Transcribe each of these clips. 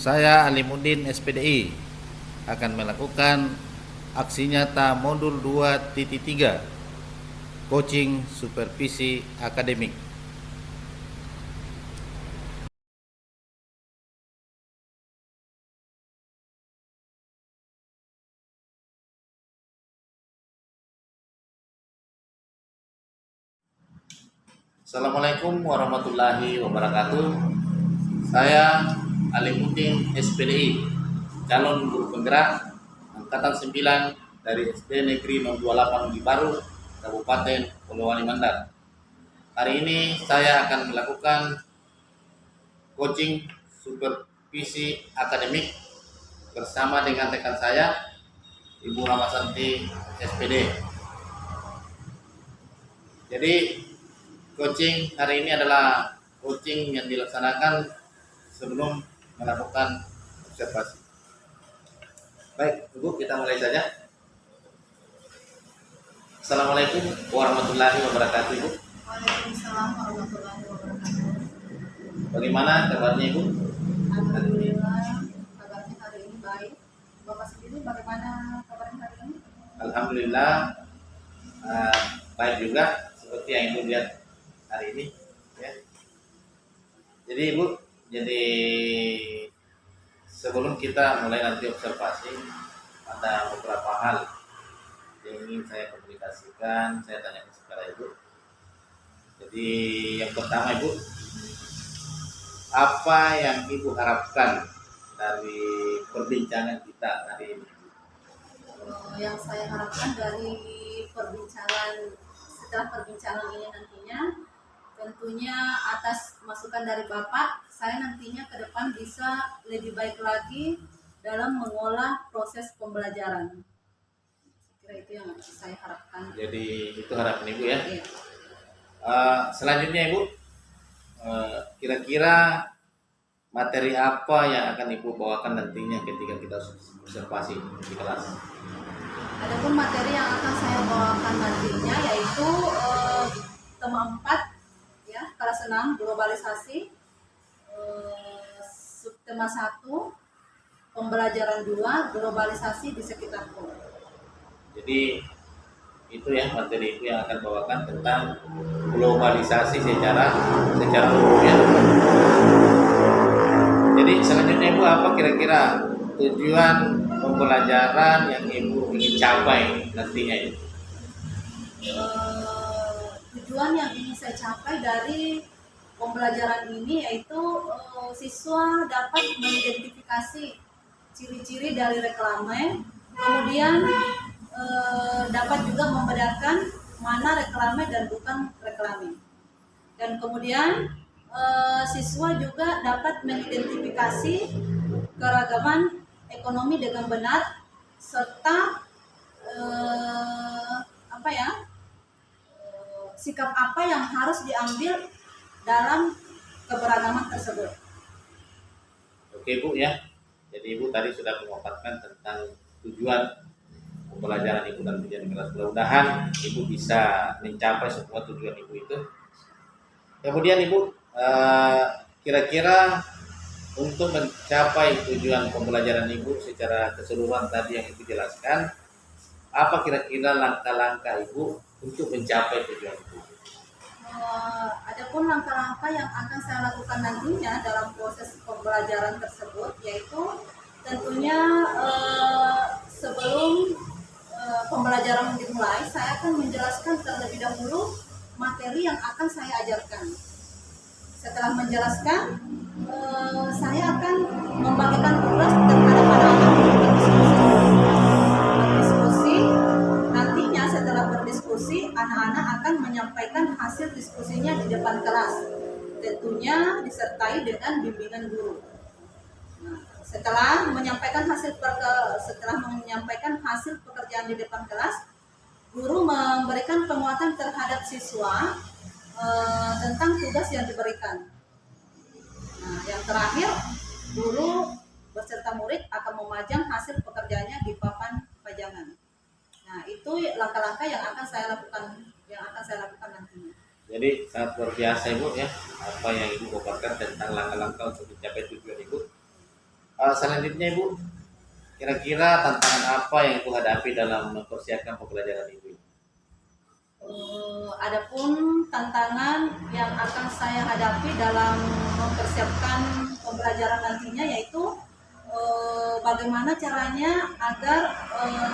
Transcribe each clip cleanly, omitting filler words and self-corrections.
Saya Alimuddin SPDI akan melakukan aksi nyata modul 2.3 coaching supervisi akademik. Assalamualaikum warahmatullahi wabarakatuh. Saya Alimuddin SPDI, calon guru penggerak angkatan 9 dari SD Negeri 028 Undi Baru, Kabupaten Polewali Mandar. Hari ini saya akan melakukan coaching supervisi akademik bersama dengan rekan saya, Ibu Ramasanti SPD. Jadi coaching hari ini adalah coaching yang dilaksanakan sebelum melakukan observasi. Baik, Ibu, kita mulai saja. Assalamualaikum warahmatullahi wabarakatuh, Ibu. Waalaikumsalam warahmatullahi wabarakatuh. Bagaimana kabarnya, Ibu? Alhamdulillah, kabarnya hari ini baik. Bapak sendiri bagaimana kabarnya hari ini? Alhamdulillah baik juga, seperti yang Ibu lihat hari ini. Ya. Jadi Ibu, sebelum kita mulai nanti observasi, ada beberapa hal yang ingin saya komunikasikan, saya tanyakan kepada Ibu. Jadi yang pertama, Ibu, apa yang Ibu harapkan dari perbincangan kita hari ini? Yang saya harapkan dari setelah perbincangan ini nantinya, tentunya atas masukan dari Bapak, saya nantinya ke depan bisa lebih baik lagi dalam mengolah proses pembelajaran. Saya kira itu yang saya harapkan. Jadi itu harapan Ibu ya. Iya. Selanjutnya Ibu, kira-kira materi apa yang akan Ibu bawakan nantinya ketika kita observasi di kelas? Adapun materi yang akan saya bawakan nantinya yaitu tema 4 ya, kelas 6 globalisasi, subtema 1 pembelajaran 2 globalisasi di sekitarku. Jadi itu ya materi itu yang akan bawakan tentang globalisasi secara umum ya. Jadi selanjutnya Ibu, apa kira-kira tujuan pembelajaran yang Ibu ingin capai nantinya ini? Tujuan yang ingin saya capai dari pembelajaran ini yaitu siswa dapat mengidentifikasi ciri-ciri dari reklame, kemudian dapat juga membedakan mana reklame dan bukan reklame, dan kemudian siswa juga dapat mengidentifikasi keragaman ekonomi dengan benar, serta sikap apa yang harus diambil dalam keberagaman tersebut. Oke Bu ya, jadi Ibu tadi sudah memaparkan tentang tujuan pembelajaran Ibu dan tujuan kelas. Mudah-mudahan Ibu bisa mencapai semua tujuan Ibu itu. Kemudian Ibu, kira-kira untuk mencapai tujuan pembelajaran Ibu secara keseluruhan tadi yang Ibu jelaskan, apa kira-kira langkah-langkah Ibu untuk mencapai tujuan Ibu? Adapun langkah-langkah yang akan saya lakukan nantinya dalam proses pembelajaran tersebut, yaitu tentunya sebelum pembelajaran dimulai, saya akan menjelaskan terlebih dahulu materi yang akan saya ajarkan. Setelah menjelaskan, saya akan membagikan tugas terhadap anak-anak berdiskusi. Nantinya setelah berdiskusi, anak-anak akan menyampaikan hasil diskusinya di depan kelas, tentunya disertai dengan bimbingan guru. Nah, setelah menyampaikan hasil pekerjaan di depan kelas, guru memberikan penguatan terhadap siswa tentang tugas yang diberikan. Nah, yang terakhir, guru beserta murid akan memajang hasil pekerjaannya di papan pajangan. Nah, itu langkah-langkah yang akan saya lakukan nantinya. Jadi sangat luar biasa Ibu ya, apa yang Ibu paparkan tentang langkah-langkah untuk mencapai tujuan Ibu. Selanjutnya Ibu, kira-kira tantangan apa yang Ibu hadapi dalam mempersiapkan pembelajaran Ibu? Adapun tantangan yang akan saya hadapi dalam mempersiapkan pembelajaran nantinya yaitu bagaimana caranya agar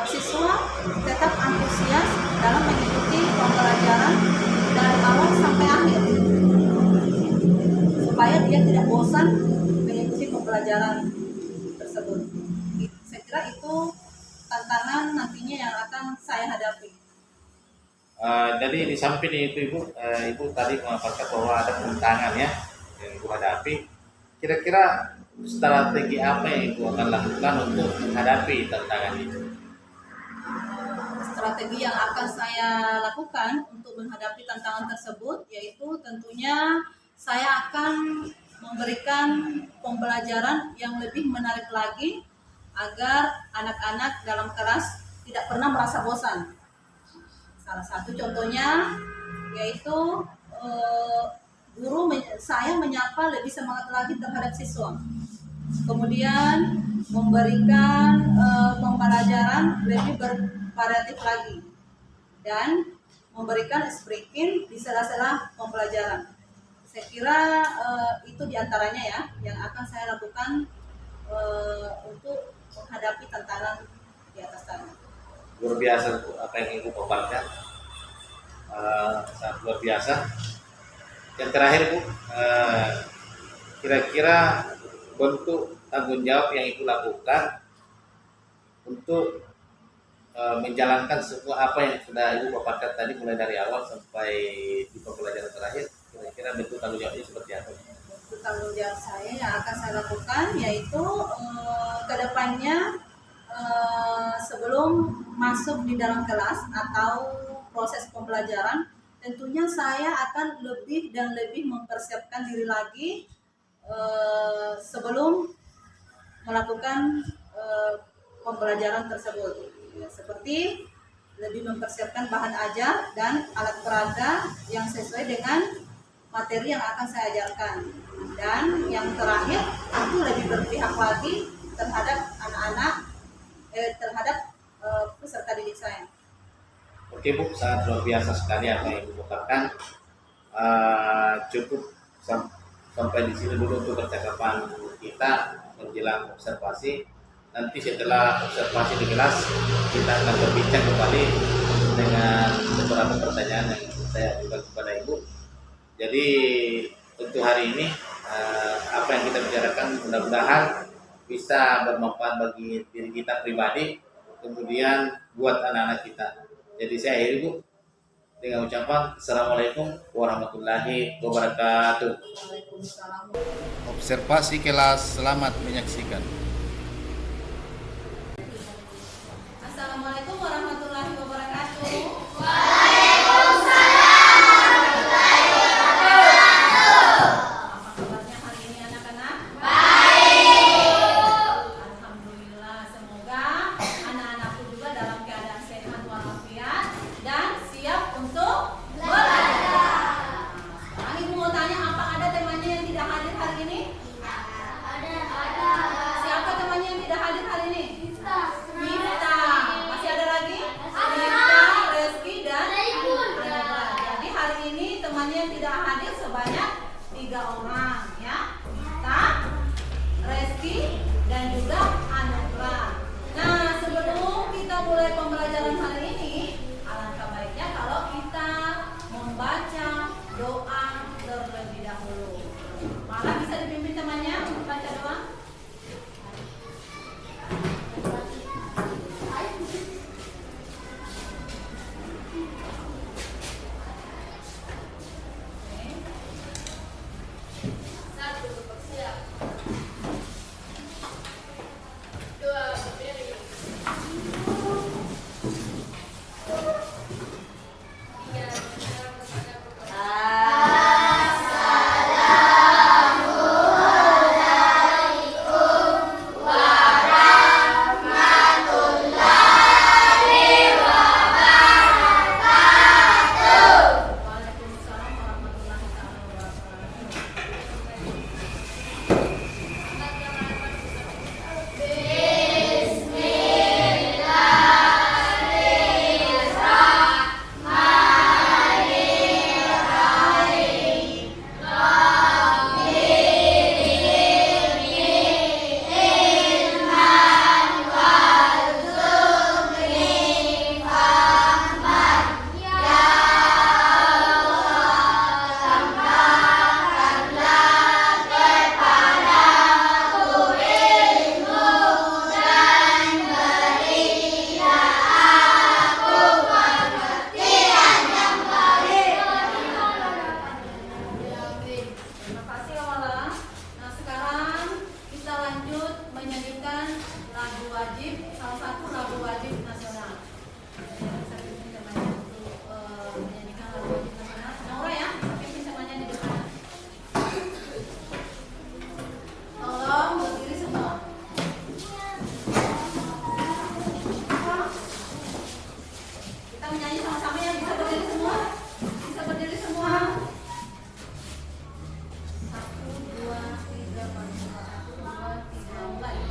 siswa tetap antusias dalam mengikuti pembelajaran dari awal sampai akhir, supaya dia tidak bosan mengikuti pembelajaran tersebut. Saya kira itu tantangan nantinya yang akan saya hadapi. Jadi di samping itu Ibu tadi mengatakan bahwa ada tantangan ya yang Ibu hadapi. Kira-kira strategi apa yang Ibu akan lakukan untuk menghadapi tantangan itu? Strategi yang akan saya lakukan untuk menghadapi tantangan tersebut yaitu tentunya saya akan memberikan pembelajaran yang lebih menarik lagi agar anak-anak dalam kelas tidak pernah merasa bosan. Salah satu contohnya yaitu saya menyapa lebih semangat lagi terhadap siswa. Kemudian memberikan pembelajaran lebih bervariatif lagi dan memberikan speaking di sela-sela pembelajaran. Saya kira itu diantaranya ya yang akan saya lakukan untuk menghadapi tantangan di atas sana. Luar biasa apa yang Ibu paparkan, sangat luar biasa. Yang terakhir Bu, kira-kira bentuk tanggung jawab yang Ibu lakukan untuk menjalankan semua apa yang sudah Ibu paparkan tadi mulai dari awal sampai di pembelajaran terakhir, kira-kira bentuk tanggung jawabnya seperti apa? Bentuk tanggung jawab saya yang akan saya lakukan yaitu kedepannya sebelum masuk di dalam kelas atau proses pembelajaran, tentunya saya akan lebih dan lebih mempersiapkan diri lagi sebelum melakukan pembelajaran tersebut. Ya, seperti lebih mempersiapkan bahan ajar dan alat peraga yang sesuai dengan materi yang akan saya ajarkan. Dan yang terakhir, tentu lebih berpihak lagi terhadap anak-anak, terhadap peserta didik saya. Oke Bu, sangat luar biasa sekali apa yang Ibu katakan. Cukup sampai di sini dulu untuk percakapan kita menjelang observasi. Nanti setelah observasi di kelas kita akan berbincang kembali dengan beberapa pertanyaan yang saya ajukan kepada Ibu. Jadi untuk hari ini apa yang kita bicarakan mudah-mudahan bisa bermanfaat bagi diri kita pribadi, kemudian buat anak-anak kita. Jadi saya akhiri Bu dengan ucapan Assalamualaikum warahmatullahi wabarakatuh. Waalaikumsalam. Observasi kelas, selamat menyaksikan. Assalamualaikum warahmatullahi wabarakatuh. Apa kabarnya hari ini anak-anak? Alhamdulillah, semoga anak-anakku juga dalam keadaan sehat walafiat dan siap untuk belajar. Sekarang Ibu mau tanya, apa ada temannya yang tidak hadir hari ini? Siapa temannya yang tidak hadir hari ini? Mita. Masih ada lagi? Mita, Reski, dan Ananda. Jadi hari ini temannya yang tidak hadir sebanyak 3 orang ya. Mita, Reski, dan juga Ananda. Nah, sebelum kita mulai pembelajaran hari ini, alangkah baiknya kalau kita membaca doa terlebih dahulu. Malah bisa dipimpin temannya untuk baca doa. lagu wajib, salah satu lagu wajib nasional. Saya pimpin temanya untuk menyanyikan lagu wajib nasional. Naura ya, pimpin temanya di depan. Tolong berdiri semua. Kita menyanyi sama-sama ya, bisa berdiri semua. Bisa berdiri semua. 1, 2, 3, 4, 1, 2, 3, mulai.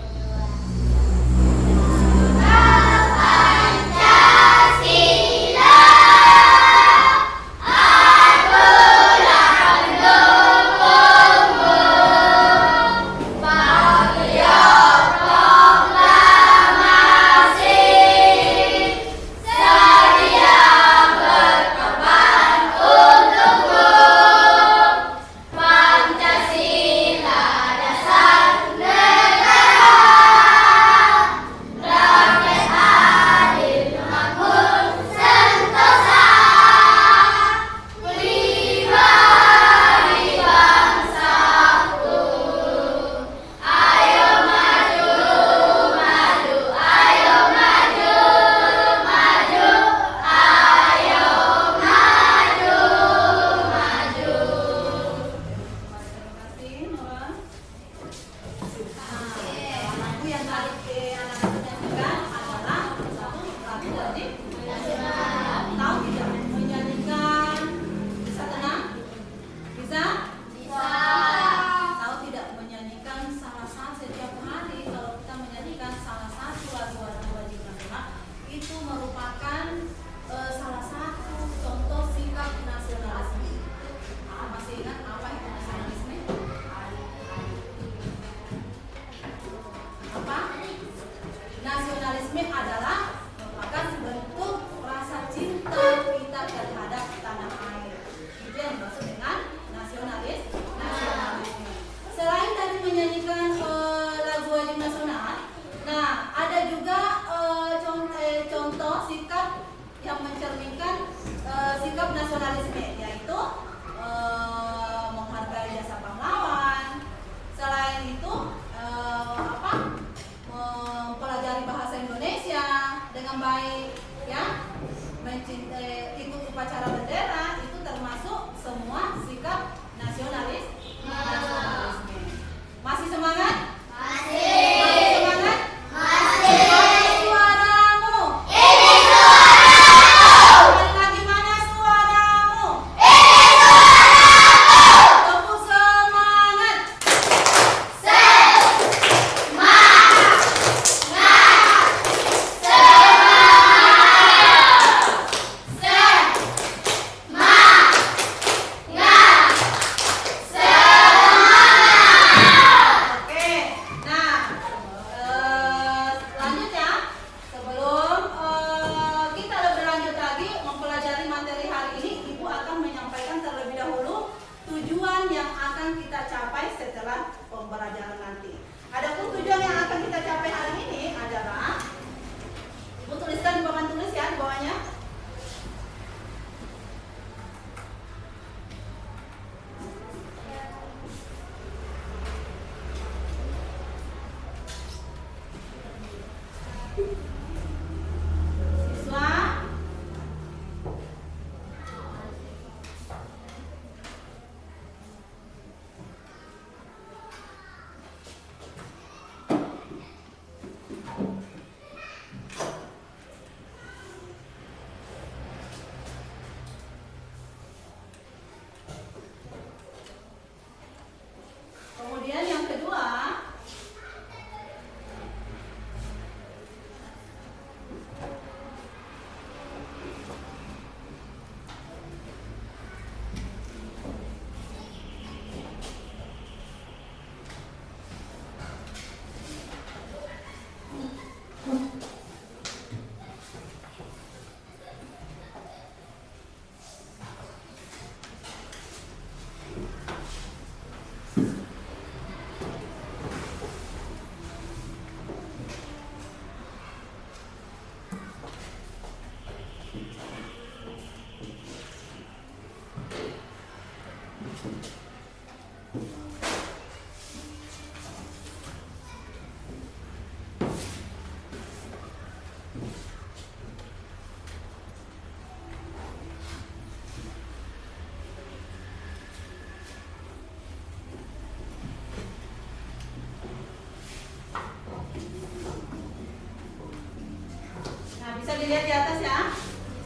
dilihat di atas ya.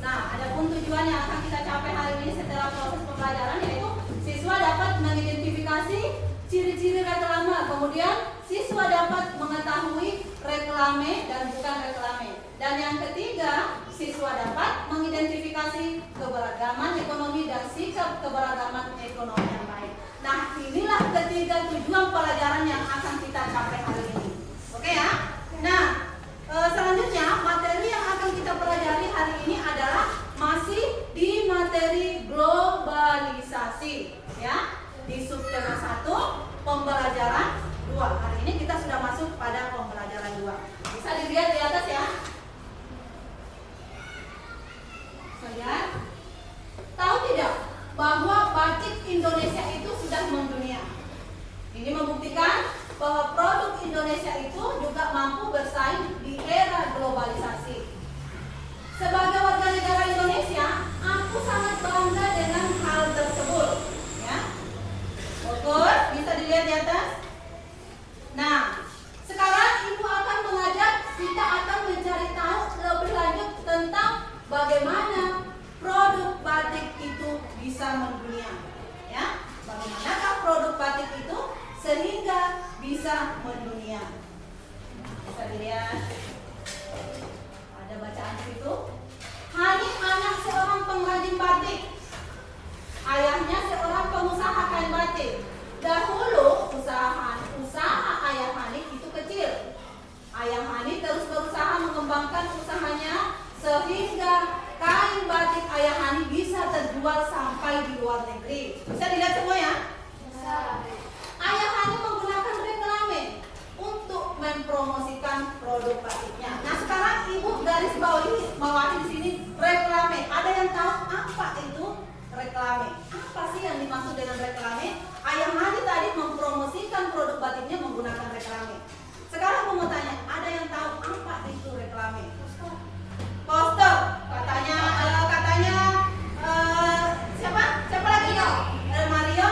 Nah, adapun tujuan yang akan kita capai hari ini setelah proses pembelajaran yaitu siswa dapat mengidentifikasi ciri-ciri reklame, kemudian siswa dapat mengetahui reklame dan bukan reklame. Dan yang ketiga, siswa dapat mengidentifikasi keberagaman ekonomi dan sikap keberagaman ekonomi yang baik. Nah, inilah ketiga tujuan pelajaran yang akan kita capai hari ini. Oke ya? Nah, selanjutnya materi yang akan kita pelajari hari ini adalah masih di materi globalisasi ya, di subtema 1 pembelajaran 2. Hari ini kita sudah masuk pada pembelajaran 2. Bisa dilihat di atas ya. Lihat. Tahu tidak bahwa batik Indonesia itu sudah mendunia? Ini membuktikan bahwa produk Indonesia itu juga mampu bersaing di era globalisasi. Sebagai warga negara Indonesia, aku sangat bangga dengan hal tersebut. Ya, oke, bisa dilihat di atas. Nah, sekarang ibu akan mengajak kita akan mencari tahu lebih lanjut tentang bagaimana produk batik itu bisa mendunia. Ya, bagaimanakah produk batik itu sehingga bisa mendunia? Bisa dilihat. Ada bacaan situ. Hani anak seorang pengrajin batik. Ayahnya seorang pengusaha kain batik. Dahulu usaha ayah Hani itu kecil. Ayah Hani terus berusaha mengembangkan usahanya sehingga kain batik ayah Hani bisa terjual sampai di luar negeri. Bisa dilihat semua ya? Bisa. Ayah Hani menggunakan reklame untuk mempromosikan produk batiknya. Nah, sekarang ibu garis bawahi di sini reklame. Ada yang tahu apa itu reklame? Apa sih yang dimaksud dengan reklame? Ayah Hani tadi mempromosikan produk batiknya menggunakan reklame. Sekarang aku mau tanya, ada yang tahu apa itu reklame? Poster. Katanya siapa lagi ya? Mario.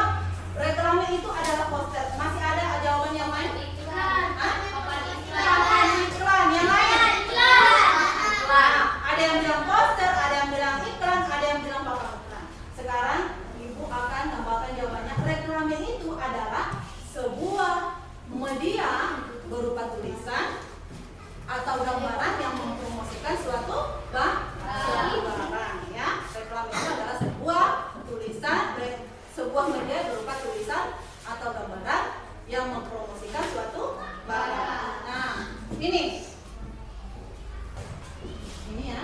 Reklame itu adalah poster. Masih ada jawaban yang lain? Iklan. Iklan. Yang lain? Iklan. Ada yang bilang poster, ada yang bilang iklan, ada yang bilang papan iklan. Sekarang ibu akan tambahkan jawabannya. Reklame itu adalah sebuah media berupa tulisan atau gambaran yang mempromosikan suatu barang ya. Reklame itu adalah sebuah media berupa tulisan atau gambaran yang mempromosikan suatu barang. Nah, ini ya.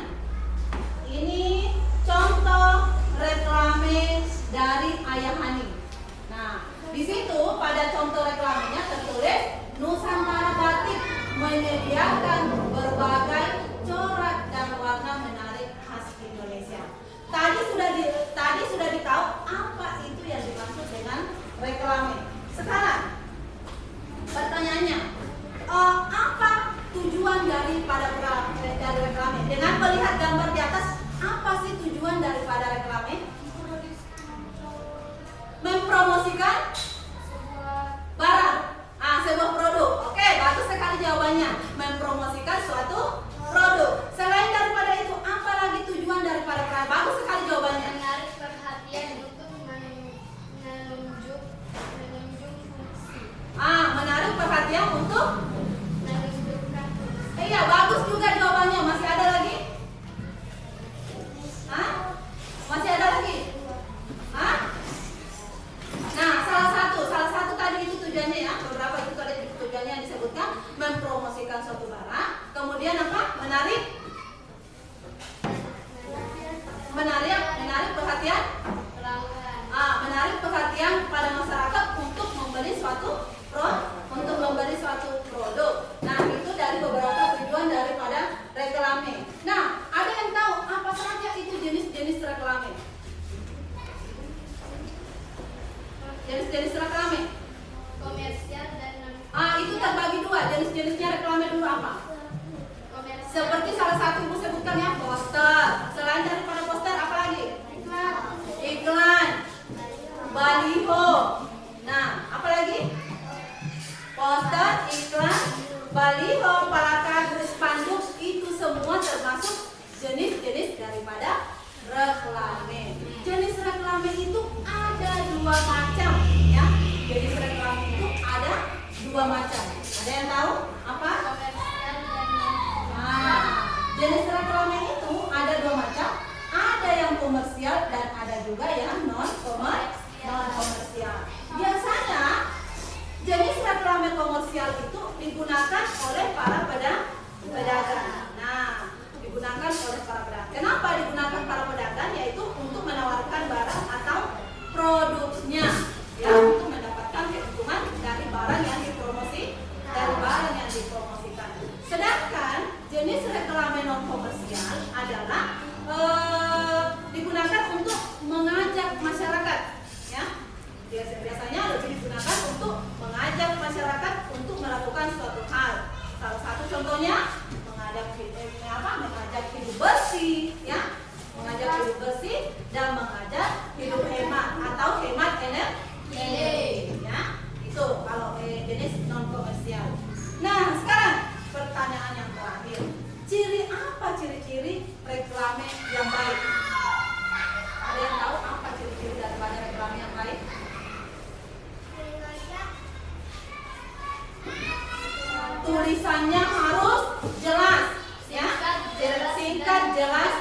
Ini contoh reklame dari ayah Hani. Nah, di situ pada contoh reklamenya tertulis Nusantara Batik menyediakan berbagai corak dan warna menarik khas Indonesia. Tadi sudah ditahu apa itu yang dimaksud dengan reklame. Sekarang pertanyaannya, apa tujuan daripada reklame? Dengan melihat gambar di atas, apa sih tujuan daripada reklame? Mempromosikan barang, sebuah produk. Oke, bagus sekali jawabannya. Mempromosikan suatu produk. Selain daripada itu, apa lagi tujuan daripada reklame? Bagus sekali jawabannya. Menarik perhatian untuk menunjuk fungsi. Menarik perhatian untuk Menunjukkan fungsi. iya, bagus juga jawabannya. Masih ada lagi? Masih ada lagi? Nah, salah satu tadi itu tujuannya ya. Beberapa itu tadi tujuannya yang disebutkan mempromosikan suatu barang. Kemudian apa? Menarik perhatian. Pelanggan. Menarik perhatian pada masyarakat untuk membeli suatu produk. Nah, itu dari beberapa tujuan daripada reklame. Nah, ada yang tahu apa saja itu jenis-jenis reklame? Jenis-jenis reklame. Komersial dan non Itu terbagi dua. Jenis-jenisnya reklame dulu apa? komersial. Seperti salah satu ibu sebutkan ya, poster. Selain daripada poster, apa lagi? Iklan. Baliho. Nah, apa lagi? Poster, iklan, baliho, plakat, spanduk, itu semua termasuk jenis-jenis daripada reklame. Jenis reklame itu ada 2 macam ya. Jenis reklame itu ada 2 macam. Ada yang tahu apa? Komersial dan non. Nah, jenis reklame itu ada 2 macam. Ada yang komersial dan ada juga yang non komersial. Biasanya jenis reklame komersial itu digunakan oleh para pedagang. Nah, digunakan oleh para pedagang. Kenapa digunakan para pedagang? Yaitu untuk menawarkan barang atau produknya, ya, untuk mendapatkan keuntungan dari barang yang dipromosikan. Sedangkan jenis reklame non komersial adalah digunakan untuk mengajak masyarakat, ya. Biasanya lebih digunakan untuk mengajak masyarakat untuk melakukan suatu hal. Salah satu contohnya mengajak hidup bersih, ya, mengajak hidup bersih dan mengajak hidup hemat atau hemat energi, ya. Itu kalau jenis non komersial. Nah, sekarang pertanyaan yang terakhir. Ciri-ciri reklame yang baik? Ada yang tahu apa ciri-ciri daripada reklame yang baik? Tulisannya harus jelas, ya, singkat, jelas,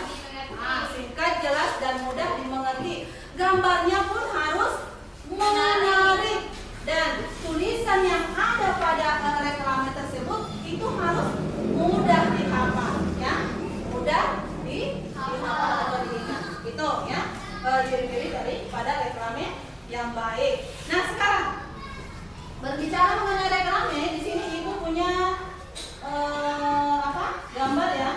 singkat, jelas dan mudah dimengerti. Gambarnya pun harus menarik dan tulisan yang ada pada reklame tersebut itu harus mudah dihafal, ya, mudah dihafal atau diingat. Itu ya ciri-ciri daripada reklame yang baik. Nah, sekarang berbicara mengenai reklame, di sini ibu punya gambar ya.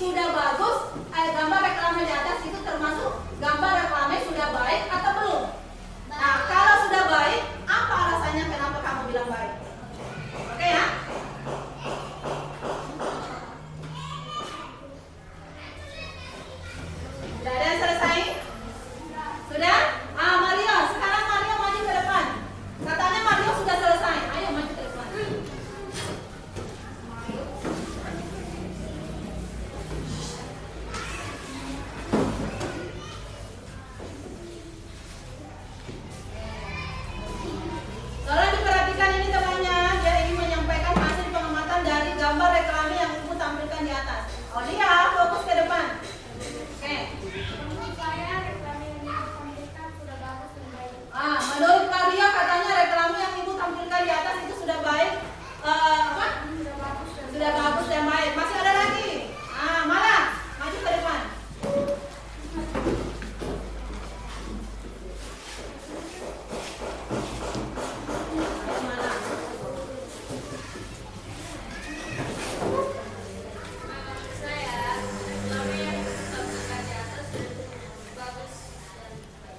sudah bagus, gambar reklame di atas itu termasuk gambar reklame sudah baik atau belum? Nah, kalau sudah baik, apa alasannya kenapa kamu bilang baik? Oke ya? Sudah ada yang selesai? Sudah? Mario, sekarang Mario maju ke depan. Katanya Mario sudah selesai. Ayo maju ke depan. Tolong diperhatikan ini temannya, dia ingin menyampaikan hasil pengamatan dari gambar reklame yang ibu tampilkan di atas. Aulia, fokus ke depan. Oke. Menurut saya reklame yang ditampilkan sudah bagus dan baik. Menurut Maria katanya reklame yang ibu tampilkan di atas itu sudah baik. Apa? Sudah bagus dan baik. Masih ada lagi? Malah maju ke depan. Malah. Menurut saya reklame yang ditampilkan di atas sudah bagus dan baik.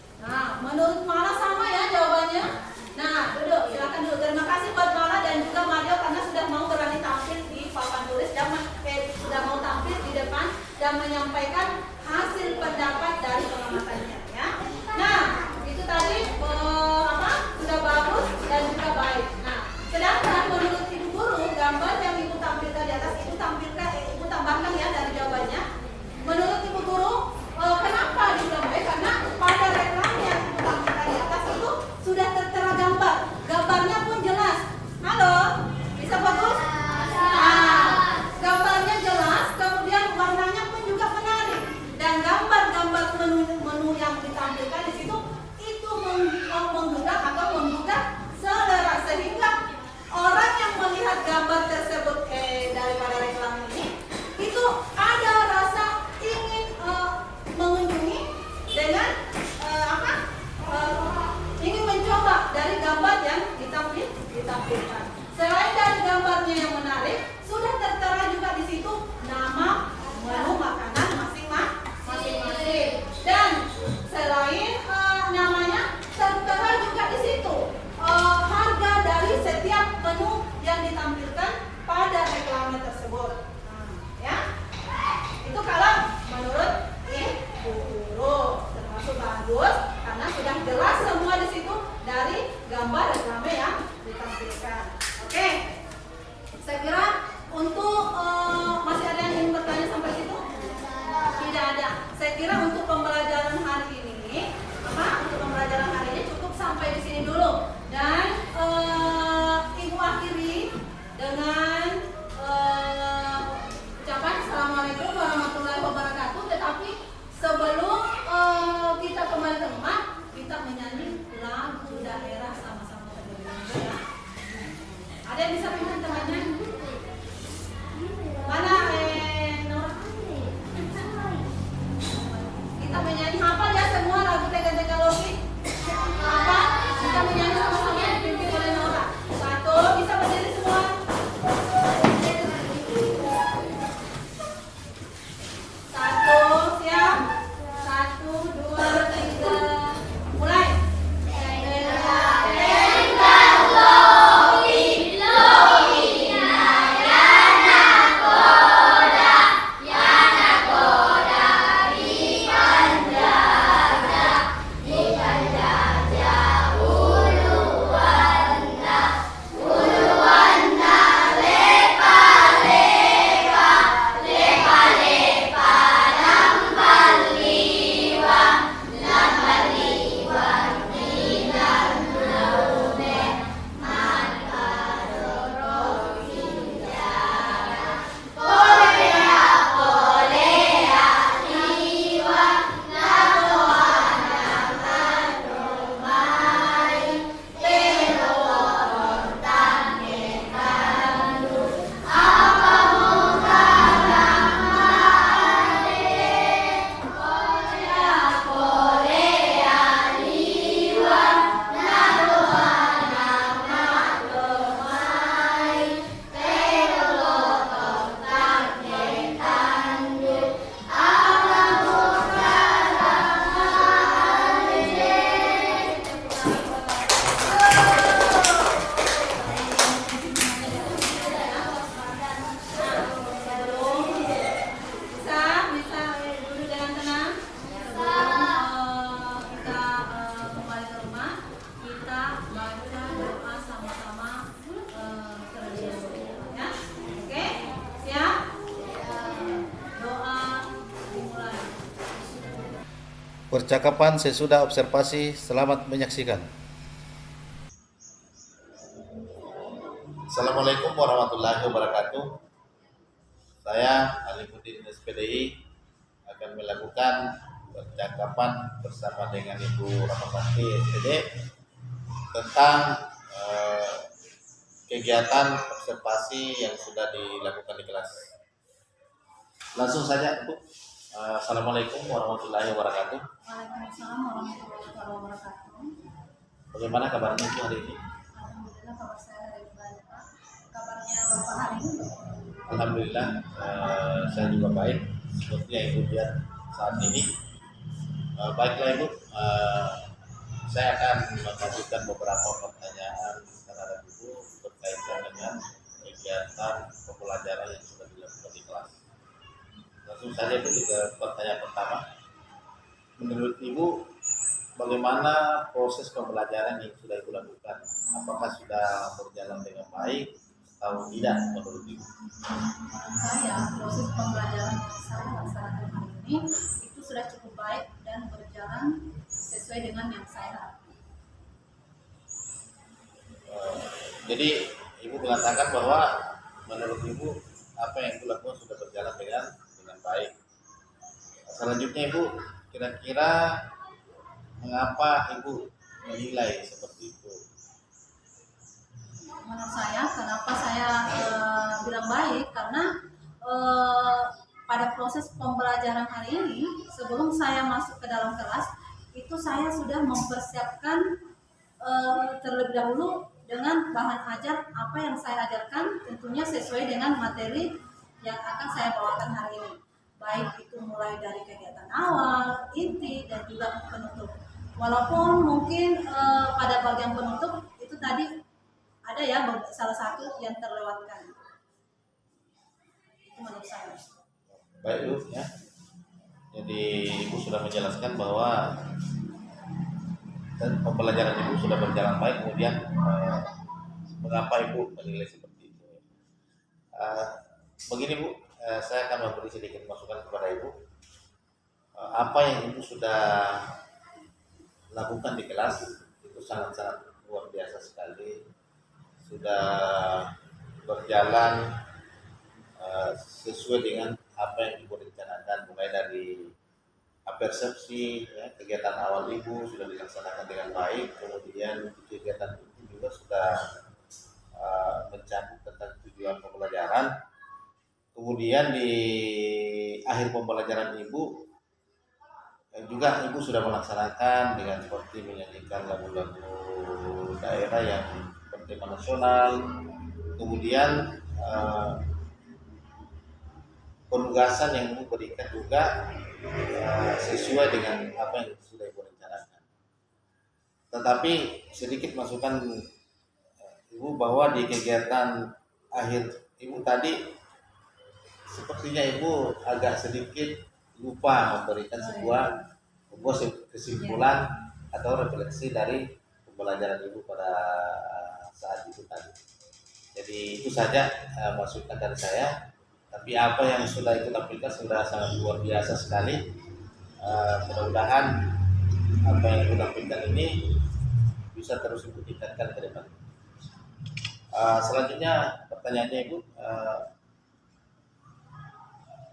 Menurut Mala sama ya jawabannya. Nah, duduk, silakan dulu. Terima kasih buat Mala dan juga Mario karena sudah mau berani tampil di papan tulis dan sudah mau tampil di depan dan menyampaikan hasil pendapat dari pengamatannya ya. Nah, itu tadi sudah bagus dan juga baik. Nah, sedangkan menurut Ibu Guru, gambar yang Ibu tampilkan di atas Ibu tambahkan ya dari jawabannya. Menurut Ibu Guru, kenapa dibilang baik? Karena pada reklame yang Ibu tampilkan di atas itu sudah tertera gambar. Gambarnya pun jelas. Halo, bisa fokus? Gambarnya jelas, kemudian warnanya pun juga menarik. Percakapan sesudah observasi, selamat menyaksikan. Assalamualaikum warahmatullahi wabarakatuh. Saya Alimuddin SPDI akan melakukan percakapan bersama dengan Ibu Ramasati SPD tentang kegiatan observasi yang sudah dilakukan di kelas. Langsung saja, Bu. Assalamualaikum warahmatullahi wabarakatuh. Waalaikumsalam warahmatullahi wabarakatuh. Bagaimana kabarnya Ibu hari ini? Alhamdulillah kabar saya dari baik, Pak. Kabarnya Bapak hari ini? Alhamdulillah, saya juga baik. Seperti yang Ibu lihat saat ini. Baiklah Ibu, saya akan mengajukan beberapa pertanyaan terhadap Ibu berkaitan dengan kegiatan pembelajaran yang sudah dilakukan di kelas. Langsung saja Ibu ke pertanyaan pertama. Menurut Ibu, bagaimana proses pembelajaran yang sudah Ibu lakukan? Apakah sudah berjalan dengan baik atau tidak menurut Ibu? Saya, proses pembelajaran yang saya laksanakan hari ini itu sudah cukup baik dan berjalan sesuai dengan yang saya harapkan. Jadi Ibu mengatakan bahwa menurut Ibu apa yang Ibu lakukan sudah berjalan dengan baik. Selanjutnya Ibu, kira-kira mengapa Ibu menilai seperti itu? Menurut saya, kenapa saya bilang baik? Karena pada proses pembelajaran hari ini, sebelum saya masuk ke dalam kelas, itu saya sudah mempersiapkan terlebih dahulu dengan bahan ajar apa yang saya ajarkan, tentunya sesuai dengan materi yang akan saya bawakan hari ini. Baik itu mulai dari kegiatan awal, inti, dan juga penutup. Walaupun mungkin pada bagian penutup itu tadi ada ya salah satu yang terlewatkan. Itu menurut saya. Baik Bu ya. Jadi Ibu sudah menjelaskan bahwa pembelajaran Ibu sudah berjalan baik, kemudian mengapa Ibu menilai seperti itu? Begini Bu, saya akan memberi sedikit masukan kepada Ibu. Apa yang Ibu sudah lakukan di kelas itu sangat-sangat luar biasa sekali. Sudah berjalan sesuai dengan apa yang Ibu rencanakan, mulai dari persepsi ya, kegiatan awal Ibu sudah dilaksanakan dengan baik, kemudian kegiatan itu juga sudah mencakup tentang tujuan pembelajaran. Kemudian di akhir pembelajaran Ibu juga Ibu sudah melaksanakan dengan seperti menyanyikan lagu-lagu daerah yang bertema nasional. Kemudian penugasan yang Ibu berikan juga sesuai dengan apa yang sudah Ibu rencanakan. Tetapi sedikit masukan Ibu bahwa di kegiatan akhir Ibu tadi sepertinya Ibu agak sedikit lupa memberikan sebuah kesimpulan atau refleksi dari pembelajaran Ibu pada saat itu tadi. Jadi itu saja masukan dari saya. Tapi apa yang sudah Ibu tampilkan sudah sangat luar biasa sekali. Mudah-mudahan apa yang Ibu tampilkan ini bisa terus Ibu tingkatkan ke depan. Selanjutnya pertanyaannya Ibu,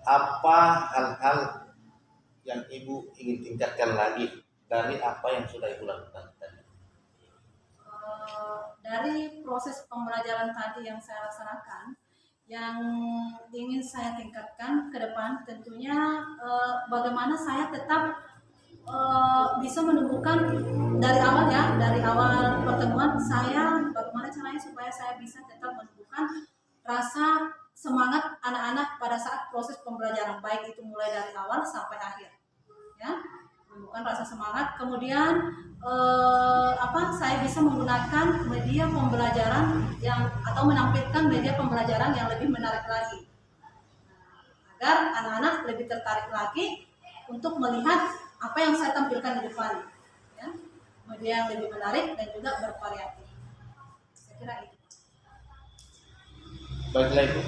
apa hal-hal yang Ibu ingin tingkatkan lagi dari apa yang sudah Ibu lakukan tadi? Dari proses pembelajaran tadi yang saya laksanakan, yang ingin saya tingkatkan ke depan tentunya bagaimana saya tetap bisa menumbuhkan dari awal ya, dari awal pertemuan saya, bagaimana caranya supaya saya bisa tetap menumbuhkan rasa semangat anak-anak pada saat proses pembelajaran, baik itu mulai dari awal sampai akhir ya, menumbuhkan rasa semangat. Kemudian saya bisa menggunakan media pembelajaran yang atau menampilkan media pembelajaran yang lebih menarik lagi, agar anak-anak lebih tertarik lagi untuk melihat apa yang saya tampilkan di depan ya, media yang lebih menarik dan juga bervariatif. Saya kira itu. Baiklah Ibu,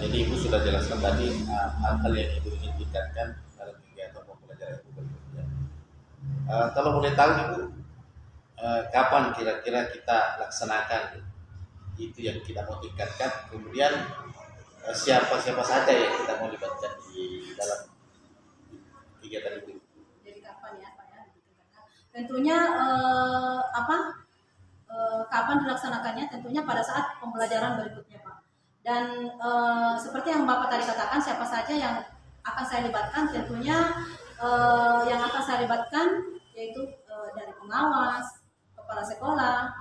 jadi Ibu sudah jelaskan tadi hal-hal yang Ibu ingin tingkatkan dalam kegiatan pembelajaran Ibu berikutnya. Kalau boleh tahu Ibu, kapan kira-kira kita laksanakan itu yang kita mau tingkatkan, kemudian siapa-siapa saja yang kita mau libatkan di dalam kegiatan itu. Jadi kapan ya Pak ya? Tentunya kapan dilaksanakannya? Tentunya pada saat pembelajaran berikutnya Pak. Dan seperti yang Bapak tadi katakan, siapa saja yang akan saya libatkan? Tentunya yang akan saya libatkan yaitu dari pengawas, kepala sekolah,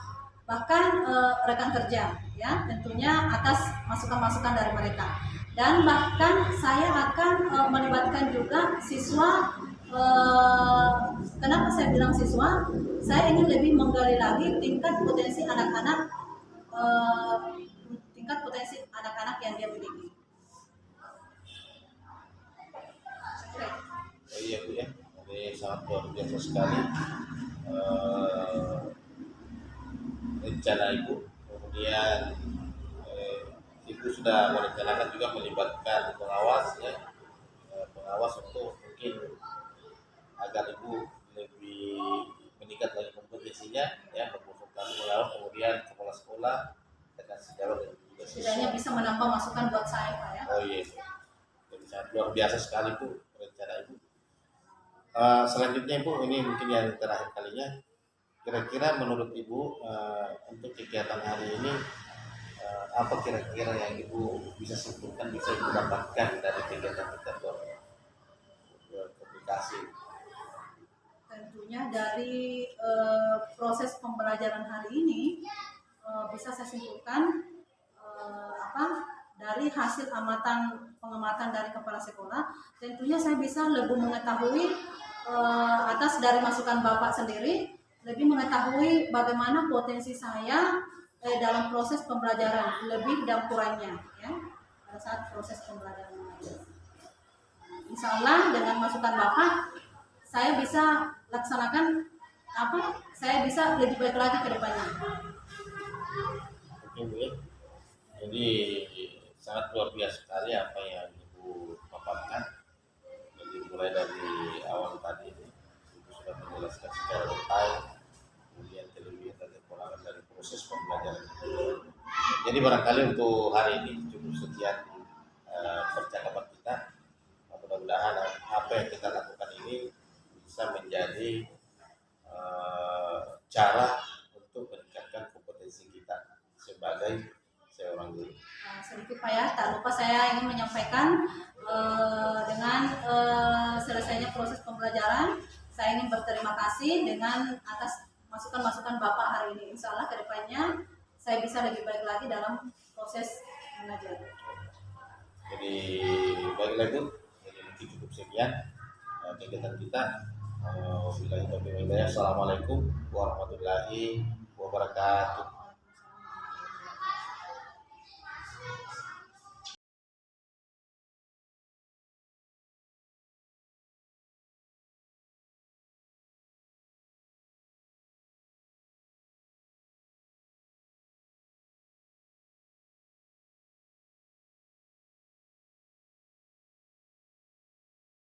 bahkan rekan kerja, ya tentunya atas masukan-masukan dari mereka. Dan bahkan saya akan melibatkan juga siswa. Kenapa saya bilang siswa? Saya ingin lebih menggali lagi tingkat potensi anak-anak, yang dia miliki. Oh iya Bu ya, ini sangat luar biasa sekali rencana Ibu. Kemudian Ibu sudah merencanakan juga melibatkan pengawas ya, pengawas untuk mungkin agar Ibu lebih meningkat lagi kompetensinya ya, membutuhkan pengawas, kemudian kepala sekolah dengan sejauh dan juga Setidaknya siswa. bisa menambah masukan buat saya Pak ya. Oh iya, jadi sangat luar biasa sekali Bu rencana Ibu. Selanjutnya Ibu, ini mungkin yang terakhir kalinya, kira-kira menurut Ibu untuk kegiatan hari ini apa kira-kira yang Ibu bisa simpulkan, bisa Ibu dapatkan dari kegiatan kita berkomunikasi? Tentunya dari proses pembelajaran hari ini bisa saya simpulkan dari hasil pengamatan dari kepala sekolah. Tentunya saya bisa lebih mengetahui atas dari masukan Bapak sendiri, lebih mengetahui bagaimana potensi saya dalam proses pembelajaran, lebih dan kurangnya ya pada saat proses pembelajaran. Insya Allah dengan masukan Bapak saya bisa laksanakan saya bisa lebih baik lagi ke depannya. Oke Bu ya. Jadi sangat luar biasa sekali apa yang Ibu paparkan. Jadi mulai dari awal tadi Ibu sudah menjelaskan secara detail, kemudian terlebih dan kekurangan dari proses pembelajaran. Jadi barangkali untuk hari ini cukup sekian percakapan kita. Mudah-mudahan apa yang kita lakukan ini bisa menjadi cara untuk meningkatkan kompetensi kita sebagai seorang guru. Sedikit Pak ya, tak lupa saya ingin menyampaikan dengan selesainya proses pembelajaran, saya ingin berterima kasih dengan atas masukan-masukan Bapak hari ini. Insya Allah kedepannya saya bisa lebih baik lagi dalam proses mengajar. Jadi baiklah Bu, jadi mungkin cukup sekian kegiatan kita. Assalamualaikum warahmatullahi wabarakatuh.